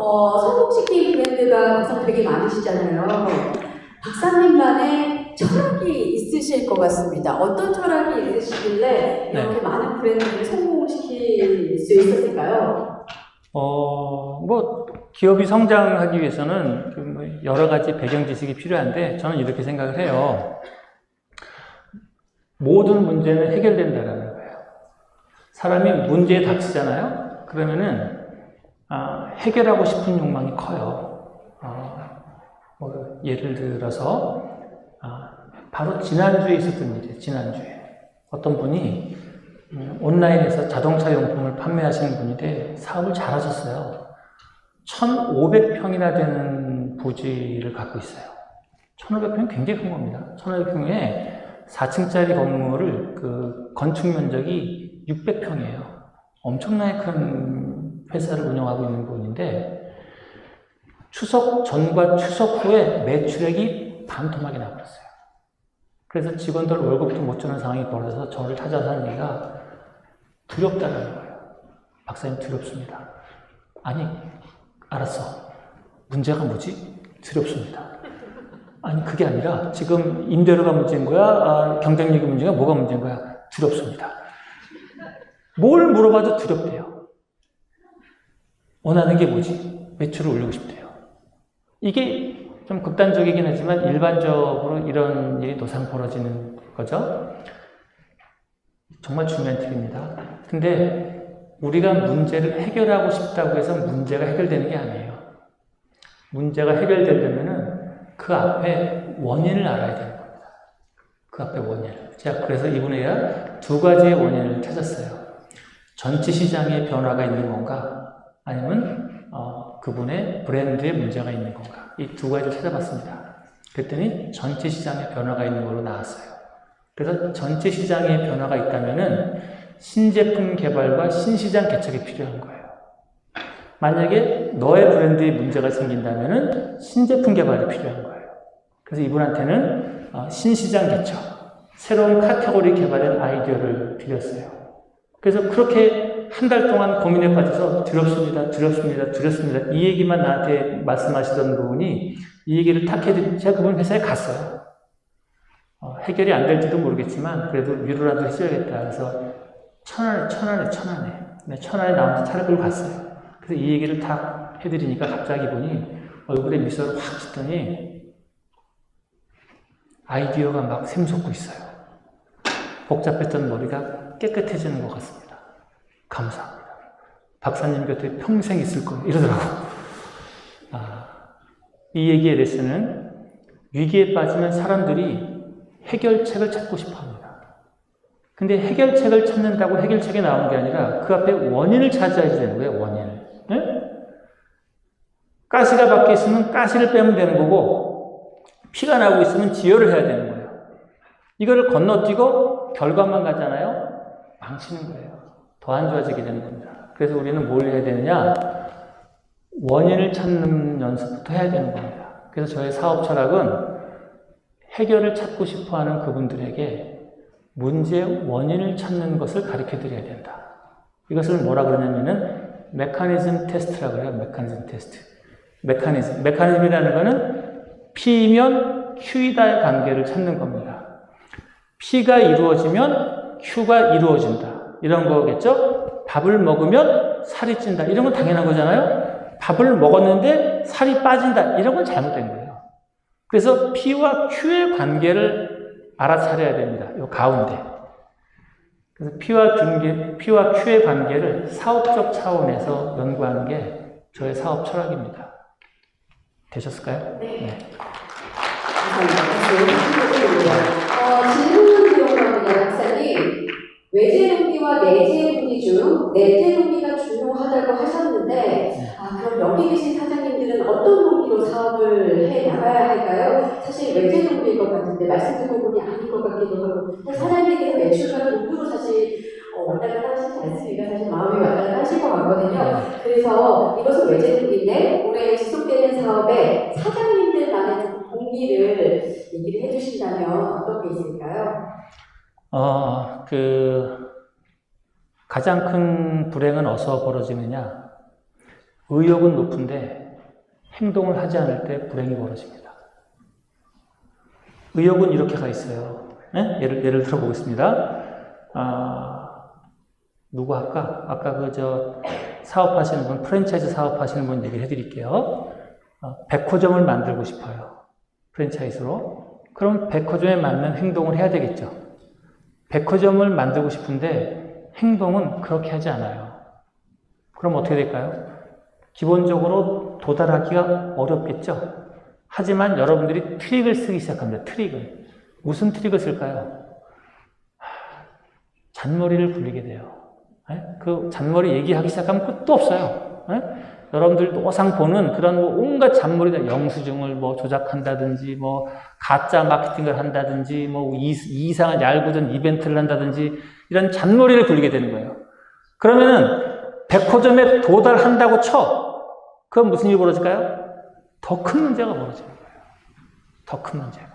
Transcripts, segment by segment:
성공시킨 브랜드가 구성 되게 많으시잖아요. 박사님만의 철학이 있으실 것 같습니다. 어떤 철학이 있으시길래 이렇게 많은 브랜드를 성공시킬 수 있었을까요? 뭐 기업이 성장하기 위해서는 여러 가지 배경 지식이 필요한데 저는 이렇게 생각을 해요. 모든 문제는 해결된다라는 거예요. 사람이 문제에 닥치잖아요. 그러면은 해결하고 싶은 욕망이 커요. 뭐 예를 들어서 바로 지난주에 있었던 일이에요. 지난주에 어떤 분이 온라인에서 자동차 용품을 판매하시는 분인데 사업을 잘하셨어요. 1,500평이나 되는 부지를 갖고 있어요. 1,500평이 굉장히 큰 겁니다. 1,500평에 4층짜리 건물을 그 건축 면적이 600평이에요. 엄청나게 큰 회사를 운영하고 있는 분인데 추석 전과 추석 후에 매출액이 반토막이 나버렸어요. 그래서 직원들 월급도 못 주는 상황이 벌어져서 저를 찾아서 하는 얘기가 두렵다는 거예요. 박사님 두렵습니다. 아니 알았어. 문제가 뭐지? 두렵습니다. 아니 그게 아니라 지금 임대료가 문제인 거야? 경쟁력이 문제가 뭐가 문제인 거야? 두렵습니다. 뭘 물어봐도 두렵대요. 원하는 게 뭐지? 매출을 올리고 싶대요. 이게 좀 극단적이긴 하지만 일반적으로 이런 일이 노상 벌어지는 거죠. 정말 중요한 팁입니다. 근데 우리가 문제를 해결하고 싶다고 해서 문제가 해결되는 게 아니에요. 문제가 해결되려면은 그 앞에 원인을 알아야 되는 겁니다. 그 앞에 원인을. 제가 그래서 이분에게 두 가지의 원인을 찾았어요. 전체 시장에 변화가 있는 건가? 아니면 그분의 브랜드에 문제가 있는 건가? 이 두 가지를 찾아봤습니다. 그랬더니 전체 시장에 변화가 있는 걸로 나왔어요. 그래서 전체 시장에 변화가 있다면은 신제품 개발과 신시장 개척이 필요한 거예요. 만약에 너의 브랜드에 문제가 생긴다면은 신제품 개발이 필요한 거예요. 그래서 이분한테는 신시장 개척, 새로운 카테고리 개발의 아이디어를 드렸어요. 그래서 그렇게 한 달 동안 고민에 빠져서 두렵습니다. 이 얘기만 나한테 말씀하시던 분이 이 얘기를 탁 해드리고 제가 그분 회사에 갔어요. 해결이 안 될지도 모르겠지만 그래도 위로라도 해줘야겠다. 그래서 천안에. 네, 천안에 나오면서 차를 끌고 갔어요. 그래서 이 얘기를 탁 해드리니까 갑자기 이분이 얼굴에 미소를 확 짓더니 아이디어가 막 샘솟고 있어요. 복잡했던 머리가 깨끗해지는 것 같습니다. 감사합니다. 박사님 곁에 평생 있을 거예요. 이러더라고요. 이 얘기에 대해서는 위기에 빠지면 사람들이 해결책을 찾고 싶어 합니다. 근데 해결책을 찾는다고 해결책이 나오는 게 아니라 그 앞에 원인을 찾아야 되는 거예요. 원인을. 네? 가시가 밖에 있으면 가시를 빼면 되는 거고 피가 나고 있으면 지혈을 해야 되는 거예요. 이거를 건너뛰고 결과만 가잖아요. 망치는 거예요. 더 안 좋아지게 되는 겁니다. 그래서 우리는 뭘 해야 되느냐? 원인을 찾는 연습부터 해야 되는 겁니다. 그래서 저의 사업 철학은 해결을 찾고 싶어하는 그분들에게 문제의 원인을 찾는 것을 가르쳐드려야 된다. 이것을 뭐라 그러냐면은 메커니즘 테스트라고 해요. 메커니즘 테스트. 메커니즘이라는 것은 P면 Q이다의 관계를 찾는 겁니다. P가 이루어지면 Q가 이루어진다. 이런 거겠죠? 밥을 먹으면 살이 찐다. 이런 건 당연한 거잖아요? 밥을 먹었는데 살이 빠진다. 이런 건 잘못된 거예요. 그래서 P와 Q의 관계를 알아차려야 됩니다. 이 가운데. 그래서 P와 Q의 관계를 사업적 차원에서 연구하는 게 저의 사업 철학입니다. 되셨을까요? 네. 질문을 드려보면 박사님, 외제 동기와 내재 동기 중 내재 동기가 중요하다고 하셨는데 그럼 여기 계신 사장님들은 어떤 동기로 사업을 해 나가야 할까요? 사실 외제 동기일 것 같은데 말씀 듣고 보니 아닌 것 같기도 하고 사장님들의 매출과 동기로 사실 왔다 갔다 하시지 않습니까? 사실 마음이 왔다 갔다 하실 것 같거든요. 그래서 이것은 외제 동기인데 올해 지속되는 사업에 사장님들만의 동기를 얘기를 해주신다면 어떤 게 있을까요? 가장 큰 불행은 어디서 벌어지느냐? 의욕은 높은데 행동을 하지 않을 때 불행이 벌어집니다. 의욕은 이렇게 가 있어요. 네? 예를 들어보겠습니다. 누구 할까? 아까 사업하시는 분, 프랜차이즈 사업하시는 분 얘기를 해드릴게요. 백화점을 만들고 싶어요. 프랜차이즈로. 그럼 백화점에 맞는 행동을 해야 되겠죠. 백화점을 만들고 싶은데 행동은 그렇게 하지 않아요. 그럼 어떻게 될까요? 기본적으로 도달하기가 어렵겠죠. 하지만 여러분들이 트릭을 쓰기 시작합니다. 트릭을. 무슨 트릭을 쓸까요? 잔머리를 굴리게 돼요. 그 잔머리 얘기하기 시작하면 끝도 없어요. 여러분들 노상 보는 그런 온갖 잔머리들, 영수증을 조작한다든지, 가짜 마케팅을 한다든지, 이상한 얄궂은 이벤트를 한다든지, 이런 잔머리를 굴리게 되는 거예요. 그러면은, 백화점에 도달한다고 쳐. 그건 무슨 일이 벌어질까요? 더 큰 문제가 벌어지는 거예요. 더 큰 문제가.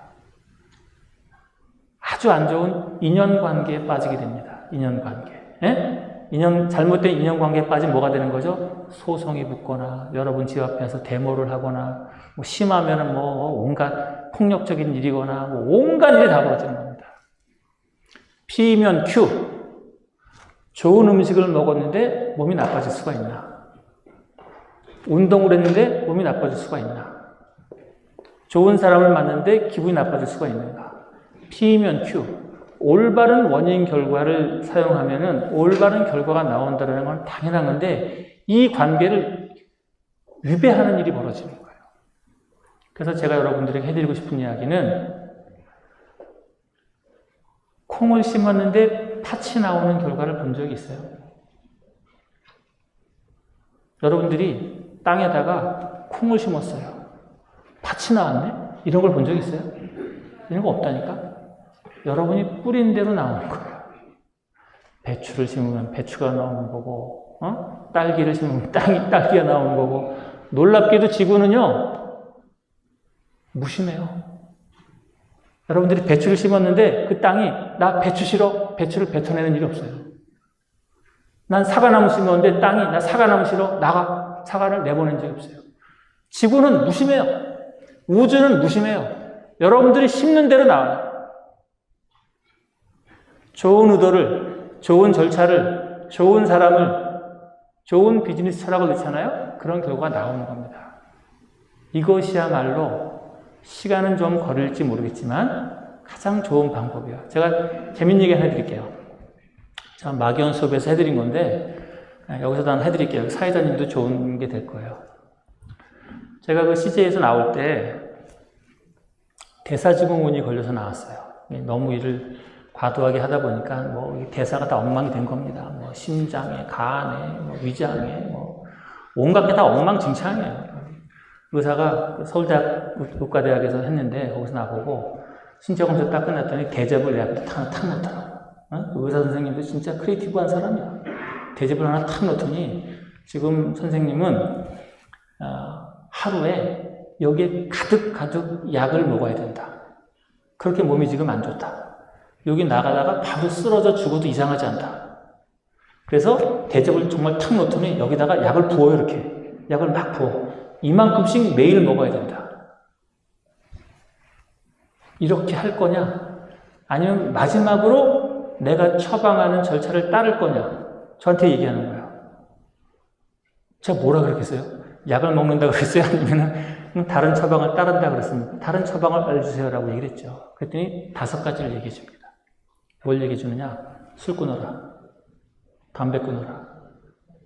아주 안 좋은 인연관계에 빠지게 됩니다. 인연관계. 잘못된 인연관계에 빠지면 뭐가 되는 거죠? 소송이 붙거나, 여러분 집 앞에서 데모를 하거나, 심하면은 온갖 폭력적인 일이거나, 온갖 일이 다 벌어지는 겁니다. P면 Q. 좋은 음식을 먹었는데 몸이 나빠질 수가 있나? 운동을 했는데 몸이 나빠질 수가 있나? 좋은 사람을 만났는데 기분이 나빠질 수가 있는가? P면 Q. 올바른 원인 결과를 사용하면은 올바른 결과가 나온다는 건 당연한 건데 이 관계를 위배하는 일이 벌어지는 거예요. 그래서 제가 여러분들에게 해드리고 싶은 이야기는 콩을 심었는데 팥이 나오는 결과를 본 적이 있어요. 여러분들이 땅에다가 콩을 심었어요. 팥이 나왔네? 이런 걸 본 적 있어요? 이런 거 없다니까? 여러분이 뿌린 대로 나오는 거예요. 배추를 심으면 배추가 나오는 거고, 딸기를 심으면 딸기가 나오는 거고, 놀랍게도 지구는요, 무심해요. 여러분들이 배추를 심었는데 그 땅이 나 배추 싫어. 배추를 뱉어내는 일이 없어요. 난 사과나무 심었는데 땅이 나 사과나무 싫어. 나가. 사과를 내보낸 적이 없어요. 지구는 무심해요. 우주는 무심해요. 여러분들이 심는 대로 나와요. 좋은 의도를, 좋은 절차를, 좋은 사람을, 좋은 비즈니스 철학을 넣잖아요. 그런 결과가 나오는 겁니다. 이것이야말로 시간은 좀 걸릴지 모르겠지만 가장 좋은 방법이에요. 제가 재밌는 얘기 하나 해드릴게요. 제가 막연 수업에서 해드린 건데 여기서도 하나 해드릴게요. 사회자님도 좋은 게 될 거예요. 제가 그 CJ에서 나올 때 대사증후군이 걸려서 나왔어요. 너무 일을 과도하게 하다 보니까 대사가 다 엉망이 된 겁니다. 심장에, 간에, 위장에, 온갖 게 다 엉망진창이에요. 의사가 서울대학 의과대학에서 했는데 거기서 나보고 신체검사 딱 끝났더니 대접을 내 앞에 탁 놓더라고. 의사 선생님도 진짜 크리에이티브한 사람이야. 대접을 하나 탁 놓더니 지금 선생님은 하루에 여기에 가득 약을 먹어야 된다. 그렇게 몸이 지금 안 좋다. 여기 나가다가 바로 쓰러져 죽어도 이상하지 않다. 그래서 대접을 정말 탁 놓더니 여기다가 약을 부어요. 이렇게 약을 막 부어. 이만큼씩 매일 먹어야 된다. 이렇게 할 거냐? 아니면 마지막으로 내가 처방하는 절차를 따를 거냐? 저한테 얘기하는 거예요. 제가 뭐라 그랬겠어요? 약을 먹는다 그랬어요? 아니면 다른 처방을 따른다 그랬습니까? 다른 처방을 알려주세요라고 얘기를 했죠. 그랬더니 5가지를 얘기해 줍니다. 뭘 얘기해 주느냐? 술 끊어라. 담배 끊어라.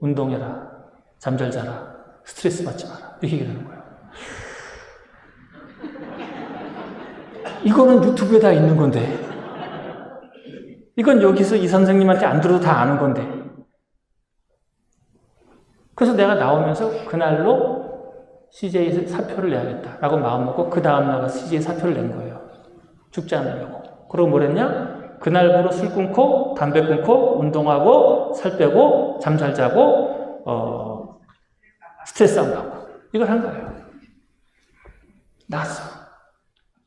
운동해라. 잠 잘 자라. 스트레스 받지 마라. 이렇게 얘기를 하는 거예요. 이거는 유튜브에 다 있는 건데. 이건 여기서 이 선생님한테 안 들어도 다 아는 건데. 그래서 내가 나오면서 그날로 CJ 사표를 내야겠다라고 마음먹고 그 다음 나가 CJ 사표를 낸 거예요. 죽지 않으려고. 그리고 뭘 했냐? 그날부로 술 끊고 담배 끊고 운동하고 살 빼고 잠 잘 자고 스트레스 안 받고 이걸 한 거예요. 나았어.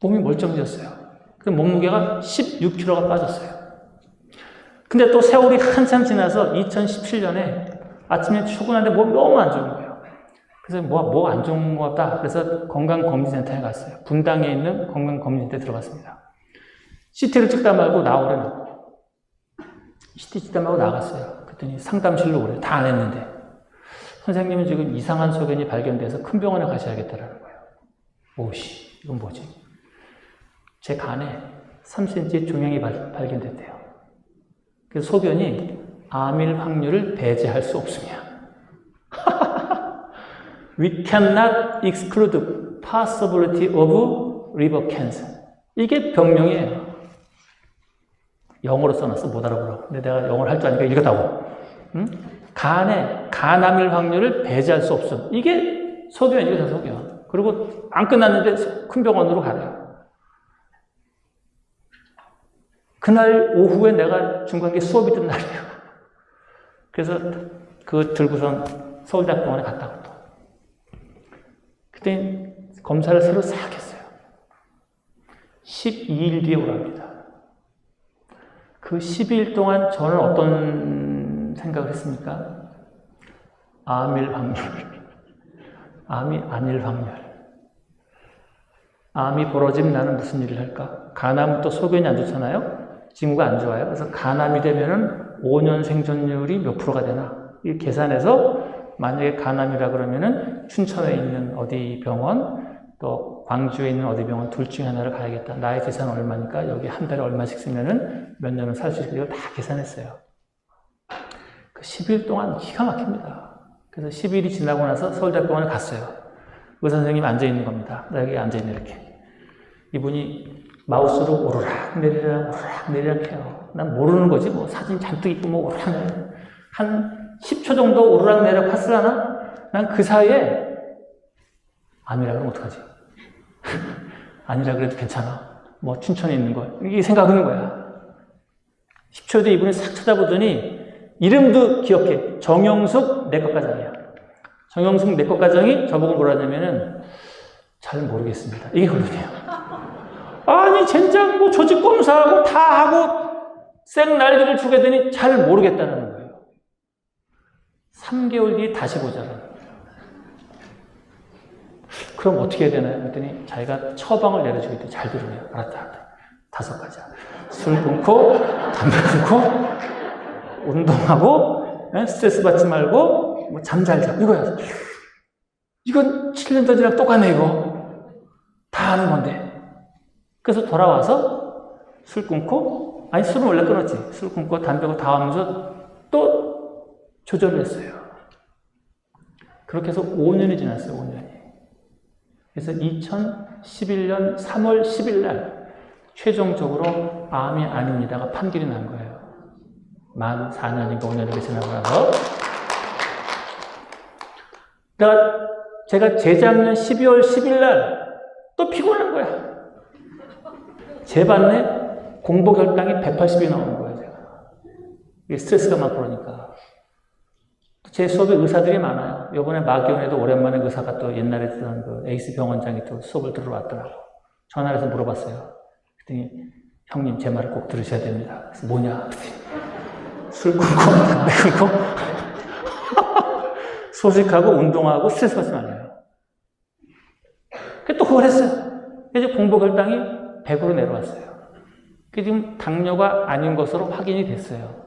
몸이 멀쩡해졌어요. 그래서 몸무게가 16kg가 빠졌어요. 근데 또 세월이 한참 지나서 2017년에 아침에 출근하는데 몸이 너무 안 좋은 거예요. 그래서 뭐 안 좋은 것 같다. 그래서 건강검진센터에 갔어요. 분당에 있는 건강검진센터에 들어갔습니다. CT를 찍다 말고 나오래. CT 찍다 말고 나갔어요. 그랬더니 상담실로 오래. 다 안 했는데. 선생님은 지금 이상한 소견이 발견돼서 큰 병원에 가셔야겠다라는 거예요. 오씨, 이건 뭐지? 제 간에 3cm 종양이 발견됐대요. 그래서 소견이 암일 확률을 배제할 수 없으며 We cannot exclude possibility of liver cancer. 이게 병명이에요. 영어로 써놨어. 못 알아보라고. 근데 내가 영어를 할 줄 아니까 읽었다고. 응? 간에 간암일 확률을 배제할 수 없음. 이게 소견이에요. 소견. 그리고 안 끝났는데 큰 병원으로 가래요. 그날 오후에 내가 중간계 수업이 있던 날이에요. 그래서 그거 들고선 서울대학병원에 갔다고 또. 그때 검사를 새로 싹 했어요. 12일 뒤에 오랍니다. 그 12일 동안 저는 어떤 생각을 했습니까? 암일 확률. 암이 아닐 확률. 암이 벌어지면 나는 무슨 일을 할까? 간암은 또 소견이 안 좋잖아요? 징후가 안 좋아요. 그래서 간암이 되면은 5년 생존율이 몇 프로가 되나? 이 계산해서 만약에 간암이라 그러면은 춘천에 있는 어디 병원, 또 광주에 있는 어디 병원 둘 중에 하나를 가야겠다. 나의 재산 얼마니까 여기 한 달에 얼마씩 쓰면은 몇 년을 살 수 있을 이걸 다 계산했어요. 그 10일 동안 기가 막힙니다. 그래서 10일이 지나고 나서 서울대병원에 갔어요. 의사 선생님이 앉아있는 겁니다. 나 여기 앉아있네, 이렇게. 이분이 마우스로 오르락 내리락 해요. 난 모르는 거지, 뭐. 사진 잔뜩 있고, 뭐, 오르락 내리락. 한 10초 정도 오르락 내리락 했으려나? 난 그 사이에, 암이라 그러면 어떡하지? 아니라 그래도 괜찮아. 뭐, 춘천에 있는 걸. 이게 생각하는 거야. 10초 뒤에 이분이 싹 쳐다보더니, 이름도 기억해. 정영숙 내과과장이야. 정영숙 내과과장이 저보고 뭐라 하냐면은, 잘 모르겠습니다. 이게 결론이에요. 아니, 젠장, 뭐, 조직 검사하고 다 하고, 생 날개를 주게 되니 잘 모르겠다는 거예요. 3개월 뒤에 다시 보자는 거예요. 그럼 어떻게 해야 되나요? 그랬더니 자기가 처방을 내려주겠대. 잘 들으래요. 알았다. 5가지야. 술 끊고, 담배 끊고, 운동하고, 스트레스 받지 말고, 뭐, 잠 잘 자. 이거야. 이건 7년 전이랑 똑같네, 이거. 다 아는 건데. 그래서 돌아와서 술 끊고, 아니, 술은 원래 끊었지. 술 끊고, 담배 끊고 다 하면서 또 조절을 했어요. 그렇게 해서 5년이 지났어요, 5년이. 그래서 2011년 3월 10일 날 최종적으로 암이 아닙니다가 판결이 난 거예요. 만 4년인가 5년 이렇게 지나고 나서. 그러니까 제가 재작년 12월 10일 날 또 피곤한 거야. 재봤네? 공복 혈당이 180이 나오는 거예요, 제가. 이게 스트레스가 막 그러니까. 제 수업에 의사들이 많아요. 이번에 마기원에도 오랜만에 의사가 또 옛날에 쓰던 그 에이스 병원장이 또 수업을 들으러 왔더라고. 전화를 해서 물어봤어요. 그랬더니, 형님, 제 말을 꼭 들으셔야 됩니다. 그래서 뭐냐? 술 끊고, 담배 끊고, 소식하고, 운동하고, 스트레스 받지 말아요. 또 그걸 했어요. 이제 공복 혈당이 100으로 내려왔어요. 그게 지금 당뇨가 아닌 것으로 확인이 됐어요.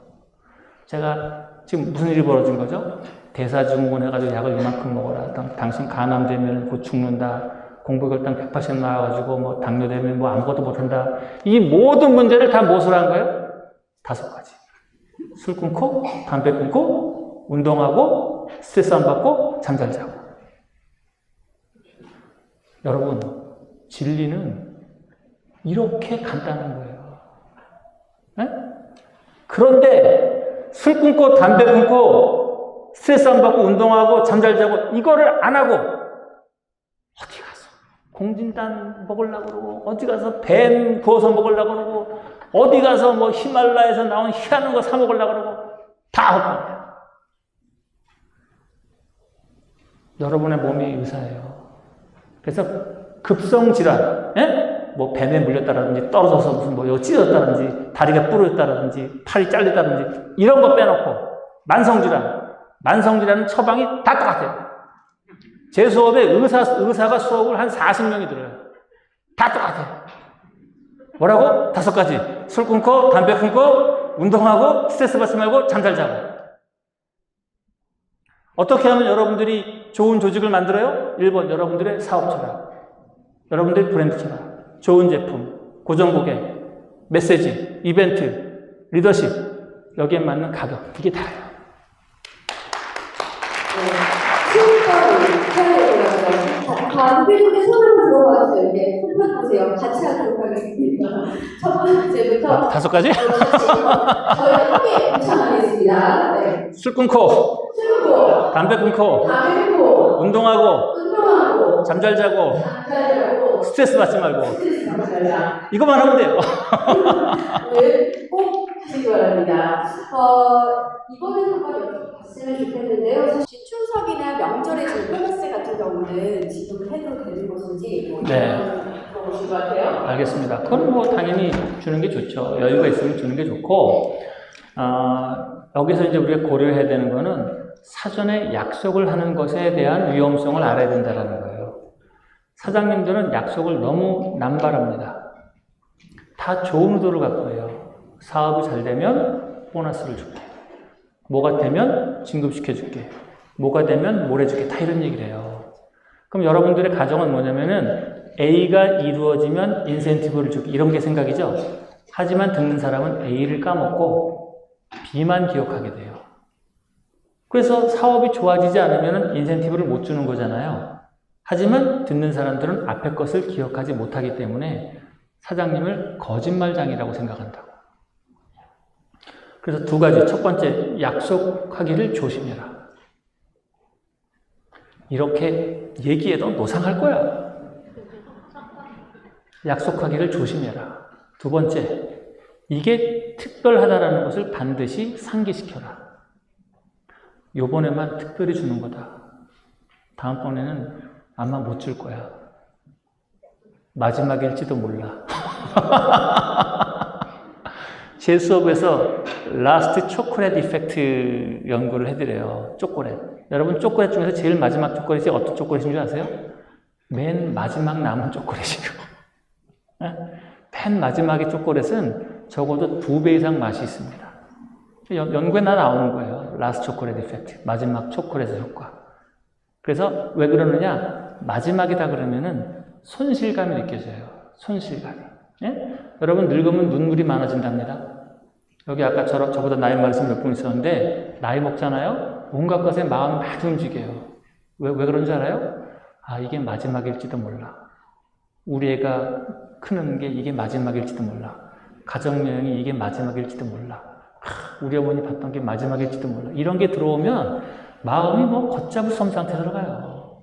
제가 지금 무슨 일이 벌어진 거죠? 대사증후군 해가지고 약을 이만큼 먹어라. 당신 간암 되면 곧 죽는다. 공복 혈당 180 나와가지고 뭐 당뇨 되면 뭐 아무것도 못한다. 이 모든 문제를 다 무엇으로 한 거예요? 5가지. 술 끊고, 담배 끊고, 운동하고, 스트레스 안 받고, 잠 잘 자고. 여러분, 진리는 이렇게 간단한 거예요. 네? 그런데 술 끊고 담배 끊고 스트레스 안 받고 운동하고 잠 잘 자고 이거를 안 하고 어디 가서 공진단 먹으려고 그러고 어디 가서 뱀 구워서 먹으려고 그러고 어디 가서 뭐 히말라야에서 나온 희한한 거 사 먹으려고 그러고 다 헛거예요. 여러분의 몸이 의사예요. 그래서 급성질환, 뭐 뱀에 물렸다라든지 떨어져서 무슨 뭐 찢어졌다든지 다리가 부러졌다라든지 팔이 잘렸다든지 이런 거 빼놓고 만성질환은 처방이 다 똑같아요. 제 수업에 의사가 수업을 한 40명이 들어요. 다 똑같아요. 뭐라고? 5가지. 술 끊고, 담배 끊고, 운동하고, 스트레스 받지 말고, 잠 잘 자고. 어떻게 하면 여러분들이 좋은 조직을 만들어요? 1번, 여러분들의 사업 철학. 여러분들의 브랜드 철학. 좋은 제품, 고정 고객, 메시지, 이벤트, 리더십. 여기에 맞는 가격. 이게 다예요. 관계분의 손을 들어봐서 이렇게 손펴보세요. 같이 하도록 하겠습니다. 첫 번째부터 5가지? 저희 함께 동참하겠습니다. 네. 술 끊고, 술 끊고, 담배 끊고, 담배 끊고, 운동하고, 잠 잘 자고, 스트레스 받지 말고. 이거만 하면 돼요. 꼭 하시기 바랍니다. 이번에 한번 여쭤봤으면 좋겠는데요. 사실 추석이나 명절에 지금 보너스 같은 경우는 지급을 해도 되는 것인지 물어보신 것 같아요. 알겠습니다. 그건 뭐 당연히 주는 게 좋죠. 여유가 있으면 주는 게 좋고, 여기서 이제 우리가 고려해야 되는 거는 사전에 약속을 하는 것에 대한 위험성을 알아야 된다는 거예요. 사장님들은 약속을 너무 남발합니다. 다 좋은 의도를 갖고 해요. 사업이 잘 되면 보너스를 줄게. 뭐가 되면 진급시켜줄게. 뭐가 되면 뭘 해줄게. 다 이런 얘기를 해요. 그럼 여러분들의 가정은 뭐냐면은 A가 이루어지면 인센티브를 줄게. 이런 게 생각이죠. 하지만 듣는 사람은 A를 까먹고 B만 기억하게 돼요. 그래서 사업이 좋아지지 않으면 인센티브를 못 주는 거잖아요. 하지만 듣는 사람들은 앞에 것을 기억하지 못하기 때문에 사장님을 거짓말장이라고 생각한다고. 그래서 2가지. 첫 번째, 약속하기를 조심해라. 이렇게 얘기해도 노상할 거야. 약속하기를 조심해라. 2번째, 이게 특별하다라는 것을 반드시 상기시켜라. 요번에만 특별히 주는 거다. 다음번에는 아마 못 줄 거야. 마지막일지도 몰라. 제 수업에서 라스트 초콜릿 이펙트 연구를 해드려요. 초콜릿. 여러분 초콜릿 중에서 제일 마지막 초콜릿이 어떤 초콜릿인 줄 아세요? 맨 마지막 남은 초콜릿이고. 맨 마지막의 초콜릿은 적어도 2배 이상 맛이 있습니다. 연구에 나오는 거예요. 라스트 초콜릿 이펙트. 마지막 초콜릿의 효과. 그래서 왜 그러느냐? 마지막이다 그러면은 손실감이 느껴져요. 손실감이. 예? 여러분 늙으면 눈물이 많아진답니다. 여기 아까 저보다 나이 많으신 몇 분 있었는데 나이 먹잖아요? 온갖 것에 마음이 막 움직여요. 왜 그런 줄 알아요? 이게 마지막일지도 몰라. 우리 애가 크는 게 이게 마지막일지도 몰라. 가정여행이 이게 마지막일지도 몰라. 우리 어머니 봤던 게 마지막일지도 몰라. 이런 게 들어오면 마음이 뭐 걷잡을 수 없는 상태에 들어가요.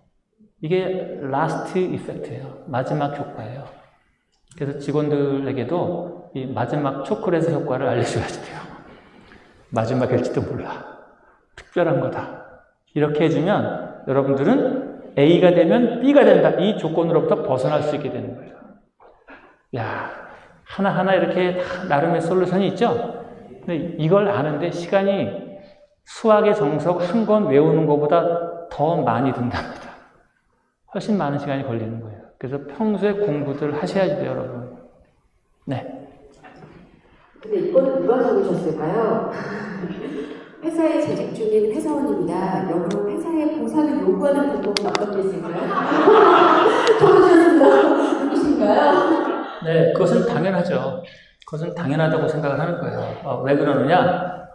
이게 라스트 이펙트예요. 마지막 효과예요. 그래서 직원들에게도 이 마지막 초콜릿의 효과를 알려줘야 돼요. 마지막일지도 몰라. 특별한 거다. 이렇게 해주면 여러분들은 A가 되면 B가 된다. 이 조건으로부터 벗어날 수 있게 되는 거예요. 야, 하나하나 이렇게 나름의 솔루션이 있죠? 근데 이걸 아는데 시간이 수학의 정석 한 권 외우는 것보다 더 많이 든답니다. 훨씬 많은 시간이 걸리는 거예요. 그래서 평소에 공부들 하셔야지 돼요, 여러분. 네. 근데 이거는 누가 적으셨을까요? 회사에 재직 중인 회사원입니다. 여러분 회사에 보상을 요구하는 방법은 어떤 게 있을까요? 적으셨습니다. 누구신가요? 네, 그것은 당연하죠. 그것은 당연하다고 생각을 하는 거예요. 왜 그러느냐?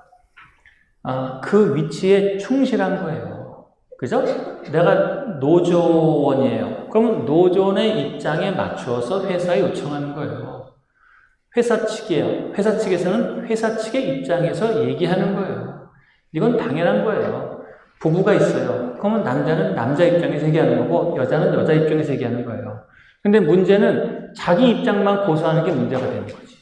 그 위치에 충실한 거예요. 그죠? 내가 노조원이에요. 그러면 노조원의 입장에 맞추어서 회사에 요청하는 거예요. 회사 측이에요. 회사 측에서는 회사 측의 입장에서 얘기하는 거예요. 이건 당연한 거예요. 부부가 있어요. 그러면 남자는 남자 입장에서 얘기하는 거고 여자는 여자 입장에서 얘기하는 거예요. 근데 문제는 자기 입장만 고수하는 게 문제가 되는 거지.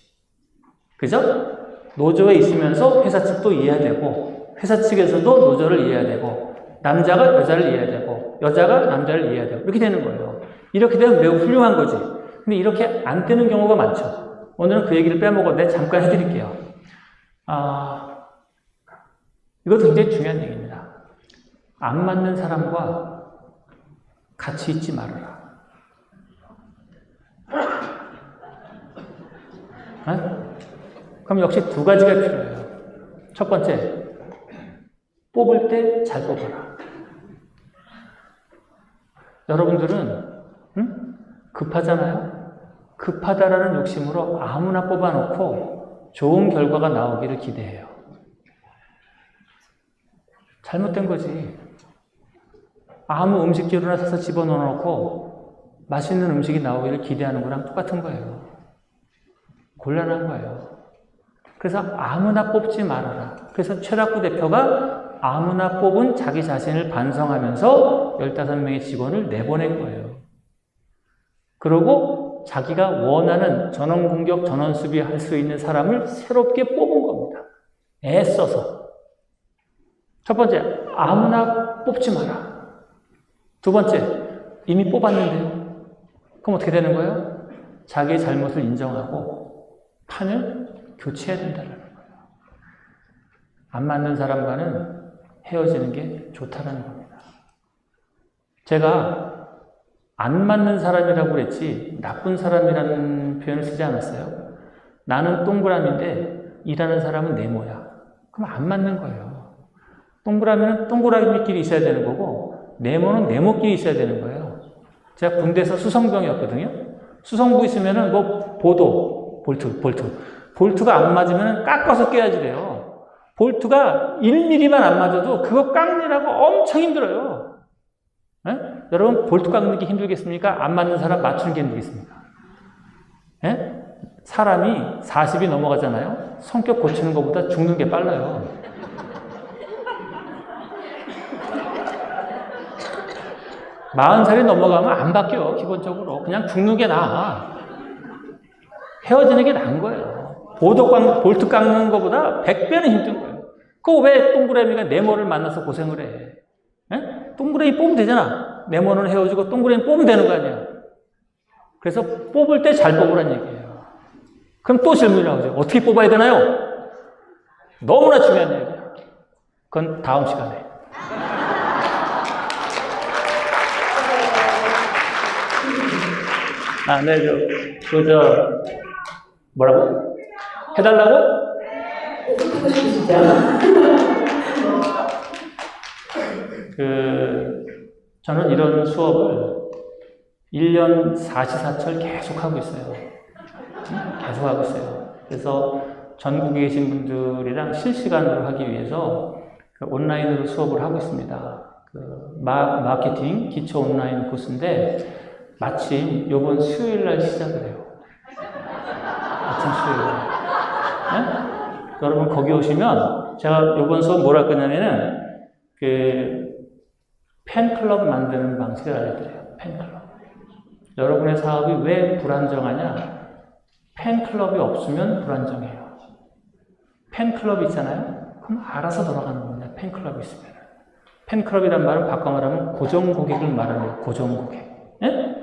그죠? 노조에 있으면서 회사 측도 이해해야 되고 회사 측에서도 노조를 이해해야 되고 남자가 여자를 이해해야 되고 여자가 남자를 이해해야 되고 이렇게 되는 거예요. 이렇게 되면 매우 훌륭한 거지. 근데 이렇게 안 되는 경우가 많죠. 오늘은 그 얘기를 빼먹어 잠깐 해드릴게요. 이것도 굉장히 중요한 얘기입니다. 안 맞는 사람과 같이 있지 말아라. 그럼 역시 두 가지가 필요해요. 첫 번째, 뽑을 때 잘 뽑아라. 여러분들은 급하잖아요? 급하다라는 욕심으로 아무나 뽑아놓고 좋은 결과가 나오기를 기대해요. 잘못된 거지. 아무 음식재료나 사서 집어넣어놓고 맛있는 음식이 나오기를 기대하는 거랑 똑같은 거예요. 곤란한 거예요. 그래서 아무나 뽑지 말아라. 그래서 최락구 대표가 아무나 뽑은 자기 자신을 반성하면서 15명의 직원을 내보낸 거예요. 그리고 자기가 원하는 전원 공격, 전원 수비할 수 있는 사람을 새롭게 뽑은 겁니다. 애써서. 첫 번째, 아무나 뽑지 마라. 두 번째, 이미 뽑았는데요. 그럼 어떻게 되는 거예요? 자기의 잘못을 인정하고 판을 교체해야 된다는 거예요. 안 맞는 사람과는 헤어지는 게 좋다는 겁니다. 제가 안 맞는 사람이라고 그랬지 나쁜 사람이라는 표현을 쓰지 않았어요. 나는 동그라미인데 일하는 사람은 네모야. 그럼 안 맞는 거예요. 동그라미는 동그라미끼리 있어야 되는 거고 네모는 네모끼리 있어야 되는 거예요. 제가 군대에서 수성병이었거든요. 수성부 있으면은 뭐 보도, 볼트가 안 맞으면 깎아서 껴야지 돼요. 볼트가 1mm만 안 맞아도 그거 깎느라고 엄청 힘들어요. 에? 여러분 볼트 깎는 게 힘들겠습니까? 안 맞는 사람 맞추는 게 힘들겠습니까? 에? 사람이 40이 넘어가잖아요. 성격 고치는 것보다 죽는 게 빨라요. 40살이 넘어가면 안 바뀌어. 기본적으로 그냥 죽는 게 나아. 헤어지는 게 나은 거예요. 볼트 깎는 것보다 100배는 힘든 거예요. 그거 왜 동그라미가 네모를 만나서 고생을 해? 에? 동그라미 뽑으면 되잖아. 네모는 헤어지고 동그라미 뽑으면 되는 거 아니야. 그래서 뽑을 때 잘 뽑으란 얘기예요. 그럼 또 질문이 나오죠. 어떻게 뽑아야 되나요? 너무나 중요한 얘기예요. 그건 다음 시간에. 뭐라고? 해달라고? 저는 이런 수업을 1년 사시사철 계속 하고 있어요. 계속 하고 있어요. 그래서 전국에 계신 분들이랑 실시간으로 하기 위해서 온라인으로 수업을 하고 있습니다. 마케팅 기초 온라인 코스인데 마침 이번 수요일 날 시작을 해요. 아침 수요일. 네? 여러분 거기 오시면 제가 이번 수업 뭘 할 거냐면은 팬클럽 만드는 방식을 알려드려요. 팬클럽. 여러분의 사업이 왜 불안정하냐? 팬클럽이 없으면 불안정해요. 팬클럽이 있잖아요? 그럼 알아서 돌아가는 겁니다. 팬클럽이 있으면. 팬클럽이란 말은 바꿔 말하면 고정 고객을 말하는 고정 고객. 예?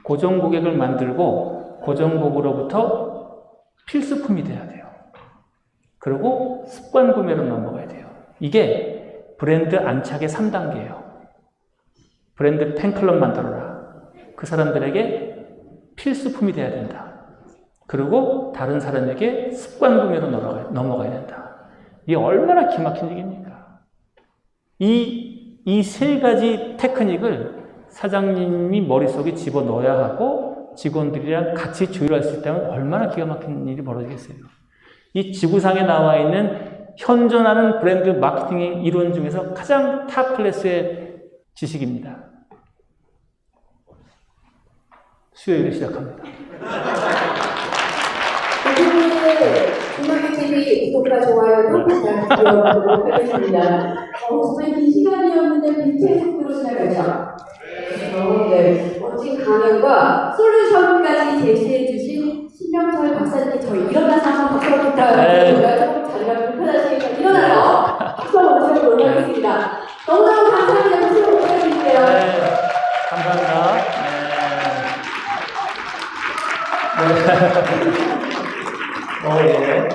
고정 고객을 만들고 고정 고객으로부터 필수품이 돼야 돼요. 그리고 습관 구매로 넘어가야 돼요. 이게 브랜드 안착의 3단계예요. 브랜드 팬클럽 만들어라. 그 사람들에게 필수품이 돼야 된다. 그리고 다른 사람에게 습관 구매로 넘어가야 된다. 이게 얼마나 기막힌 얘기입니까? 이 세 가지 테크닉을 사장님이 머릿속에 집어넣어야 하고 직원들이랑 같이 조율할 수 있다면 얼마나 기가 막힌 일이 벌어지겠어요. 이 지구상에 나와 있는 현존하는 브랜드 마케팅의 이론 중에서 가장 탑 클래스의 지식입니다. 수요일에 시작합니다. 중학교 TV 구독과 좋아요도 부탁드리도록 하겠습니다. 정말 긴 시간이었는데 빛의 속도로 지나가죠. 네, 멋진 강연과 솔루션까지 제시해 주신 신명철 박사님께 저희 일어나서 한번 박수 부탁드립니다. 조금 자리가 불편하시니까 일어나서 박수 한번 드리도록 하겠습니다. 너무너무 감사합니다. 박수 부탁드릴게요. 네, 감사합니다. 네. 네.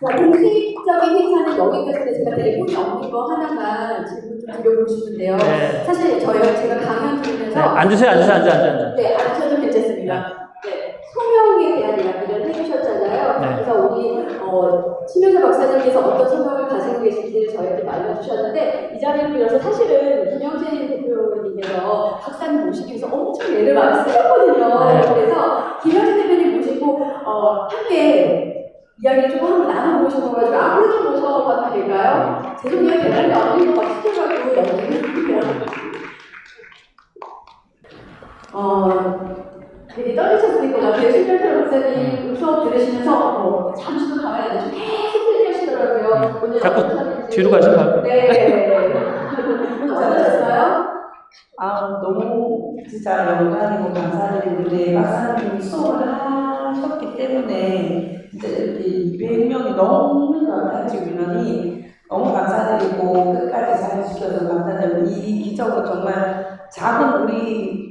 자, 공식 공식적인 행사는 여기까지인데 제가 대본이 없는 거 하나만 질문 좀 드려보고 싶은데요. 네. 사실 제가 강연 들으면서 앉으세요. 네, 앉으셔도 괜찮습니다. 네, 소명에 대한 이야기를 해주셨잖아요. 네. 그래서 우리 심현서 박사님께서 어떤 소명을 가지고 계신지를 저희한테 알려주셨는데 이 자리를 빌어서 사실은 김영진 대표님께서 박사님 모시기 위해서 엄청 애를 많이 쓰셨거든요. 네. 그래서 김영진 대표님 모시고 함께 이야기를 좀 한번 나눠보고 싶어가지고 아무리 좀 모셔봐도 될까요? 죄송해요, 대단히 어린 것 시켜가지고 연기를 되게 떨리셨을 것 같아요. 신현철 박사님 수업 들으시면서 잠시도 가만히 안 계시고 계속 들으시더라고요. 오늘 자꾸 뒤로 가시면 네. 어떠셨어요? 너무 진짜 영광이고 감사드리는데 박사님이 수업을 하셨기 때문에 진짜 이렇게 200명이 넘는 것 같아요. 지금 인원이 너무 감사드리고 끝까지 잘해주셔서 감사드리고 이 기적은 정말 작은 우리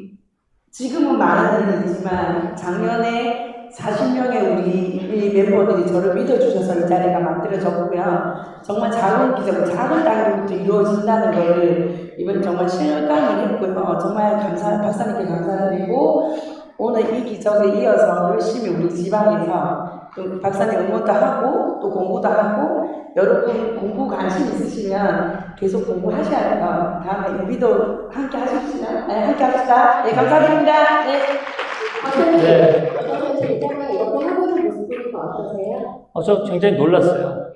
지금은 많은 일이지만 작년에 40명의 우리 멤버들이 저를 믿어주셔서 이 자리가 만들어졌고요. 정말 작은 기적, 작은 단계부터 이루어진다는 것을 이번에 정말 실감을 했고요. 정말 박사님께 감사드리고 오늘 이 기적에 이어서 열심히 우리 지방에서 또 박사님 응원도 하고 또 공부도 하고 여러분 공부 관심 있으시면 계속 공부하셔야 돼요. 다음에 우리도 함께 하십시다. 네, 함께 합시다. 네, 감사드립니다. 네. 박사님, 어떠세요? 이번에 이렇게 하고 있는 모습이 어떠세요? 저 굉장히 놀랐어요.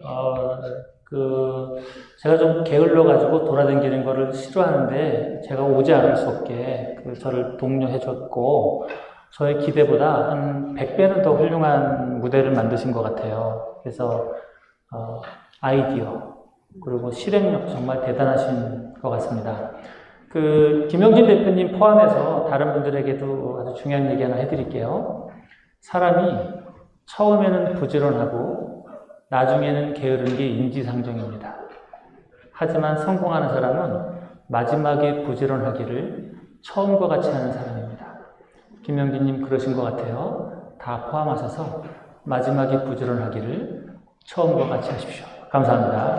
제가 좀 게을러가지고 돌아다니는 거를 싫어하는데, 제가 오지 않을 수 없게 저를 독려해줬고, 저의 기대보다 한 100배는 더 훌륭한 무대를 만드신 것 같아요. 그래서, 아이디어, 그리고 실행력 정말 대단하신 것 같습니다. 김영진 대표님 포함해서 다른 분들에게도 아주 중요한 얘기 하나 해드릴게요. 사람이 처음에는 부지런하고 나중에는 게으른 게 인지상정입니다. 하지만 성공하는 사람은 마지막에 부지런하기를 처음과 같이 하는 사람입니다. 김영진님 그러신 것 같아요. 다 포함하셔서 마지막에 부지런하기를 처음과 같이 하십시오. 감사합니다.